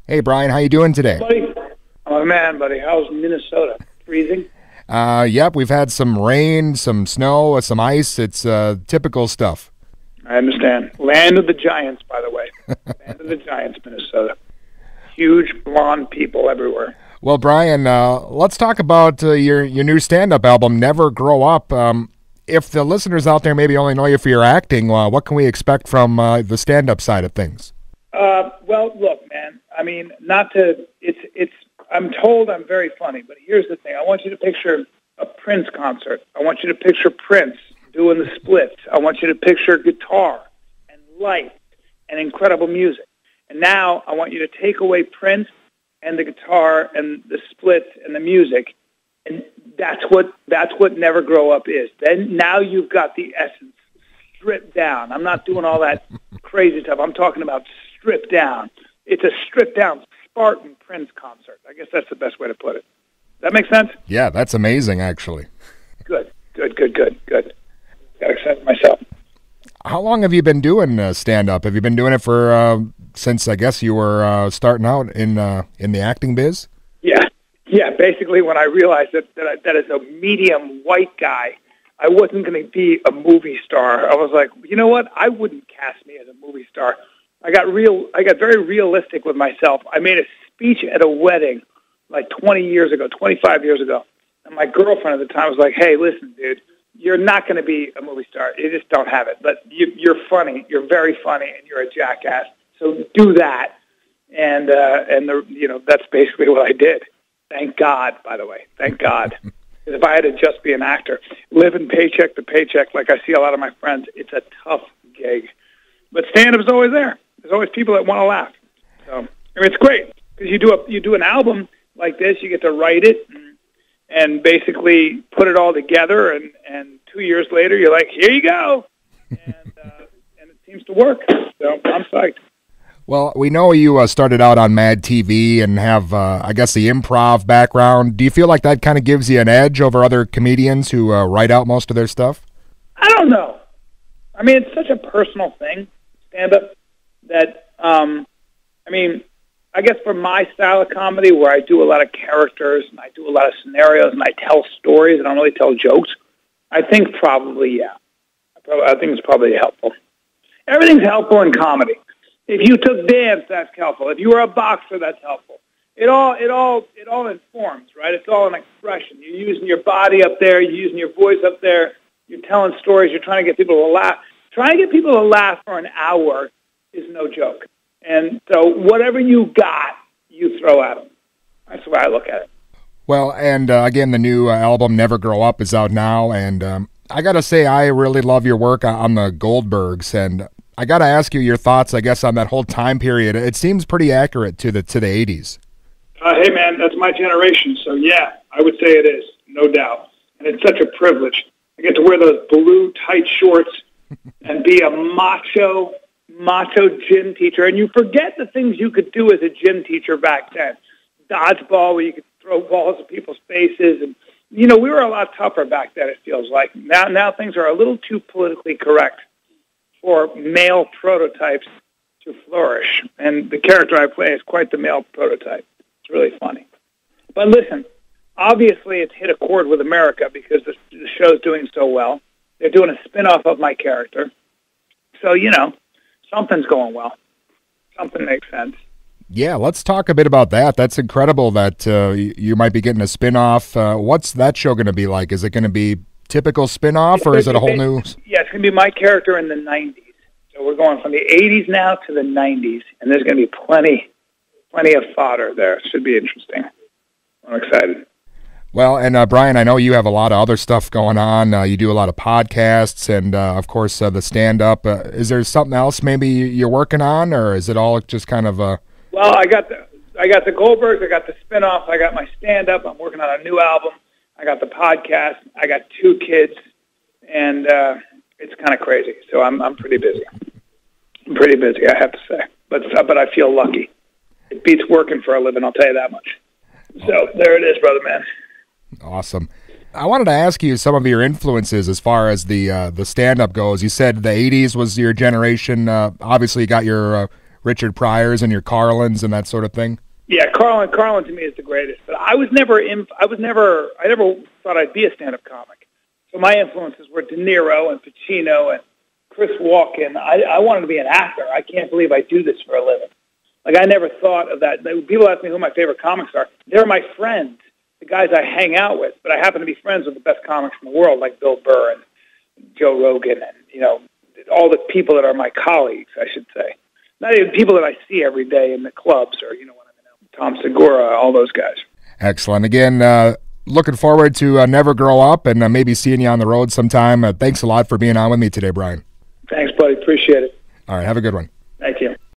Hey, Bryan, how you doing today? Buddy, I'm a man, buddy. How's Minnesota? Freezing? Yep, we've had some rain, some snow, some ice. It's typical stuff. I understand. Land of the Giants, by the way. Land of the Giants, Minnesota. Huge blonde people everywhere. Well, Bryan, let's talk about your new stand-up album, Never Grow Up. If the listeners out there maybe only know you for your acting, what can we expect from the stand-up side of things? Well, look, man. I mean, I'm told I'm very funny, but here's the thing. I want you to picture a Prince concert. I want you to picture Prince doing the splits. I want you to picture guitar and light and incredible music. And now I want you to take away Prince and the guitar and the splits and the music, and that's what Never Grow Up is. Then now you've got the essence stripped down. I'm not doing all that crazy stuff. I'm talking about stripped down. It's a stripped down Spartan Prince concert. I guess that's the best way to put it. Does that make sense? Yeah, that's amazing, actually. Good. Got excited myself. How long have you been doing stand-up? Have you been doing it for since I guess you were starting out in the acting biz? Yeah. Basically, when I realized that as a medium white guy, I wasn't going to be a movie star. I was like, you know what? I wouldn't cast me as a movie star. I got very realistic with myself. I made a speech at a wedding like 25 years ago. And my girlfriend at the time was like, hey, listen, dude, you're not going to be a movie star. You just don't have it. But you're funny. You're very funny, and you're a jackass. So do that. And that's basically what I did. Thank God, by the way. Thank God. Because if I had to just be an actor, living paycheck to paycheck like I see a lot of my friends, it's a tough gig. But stand-up is always there. There's always people that want to laugh. So, I mean, it's great because you do an album like this, you get to write it and basically put it all together, and 2 years later, you're like, here you go, and it seems to work. So I'm psyched. Well, we know you started out on MADtv and have, I guess, the improv background. Do you feel like that kind of gives you an edge over other comedians who write out most of their stuff? I don't know. I mean, it's such a personal thing, stand-up, that, I guess for my style of comedy, where I do a lot of characters and I do a lot of scenarios and I tell stories, I don't really tell jokes, I think probably, yeah. I think it's probably helpful. Everything's helpful in comedy. If you took dance, that's helpful. If you were a boxer, that's helpful. It all informs, right? It's all an expression. You're using your body up there. You're using your voice up there. You're telling stories. You're trying to get people to laugh. Trying to get people to laugh for an hour is no joke. And so whatever you got, you throw at them. That's the way I look at it. Well, and again, the new album, Never Grow Up, is out now. And I got to say, I really love your work on the Goldbergs. And I got to ask you your thoughts, I guess, on that whole time period. It seems pretty accurate to the 80s. Hey, man, that's my generation. So, yeah, I would say it is, no doubt. And it's such a privilege. I get to wear those blue tight shorts and be a macho gym teacher. And you forget the things you could do as a gym teacher back then. Dodgeball, where you could throw balls at people's faces. And, we were a lot tougher back then, it feels like. Now things are a little too politically correct for male prototypes to flourish. And the character I play is quite the male prototype. It's really funny. But listen, obviously it's hit a chord with America because the show's doing so well. They're doing a spin-off of my character. So, something's going well. Something makes sense. Yeah, let's talk a bit about that. That's incredible that you might be getting a spin-off. What's that show going to be like? Is it going to be typical spin-off, or is it a whole new... Yeah, it's going to be my character in the 90s. So we're going from the 80s now to the 90s, and there's going to be plenty of fodder there. It should be interesting. I'm excited. Well, and Bryan, I know you have a lot of other stuff going on. You do a lot of podcasts and, of course, the stand-up. Is there something else maybe you're working on, or is it all just kind of a... Well, I got the Goldbergs, I got the spin-off, I got my stand-up, I'm working on a new album, I got the podcast, I got 2 kids, and it's kind of crazy. So I'm pretty busy. I have to say. But I feel lucky. It beats working for a living, I'll tell you that much. So there it is, brother man. Awesome. I wanted to ask you some of your influences as far as the stand-up goes. You said the 80s was your generation. Obviously, you got your Richard Pryors and your Carlins and that sort of thing? Yeah, Carlin to me is the greatest. But I never thought I'd be a stand-up comic. So my influences were De Niro and Pacino and Chris Walken. I wanted to be an actor. I can't believe I do this for a living. Like, I never thought of that. People ask me who my favorite comics are. They're my friends, the guys I hang out with. But I happen to be friends with the best comics in the world, like Bill Burr and Joe Rogan and, all the people that are my colleagues, I should say. Not even people that I see every day in the clubs or, Tom Segura, all those guys. Excellent. Again, looking forward to Never Grow Up and maybe seeing you on the road sometime. Thanks a lot for being on with me today, Bryan. Thanks, buddy. Appreciate it. All right. Have a good one. Thank you.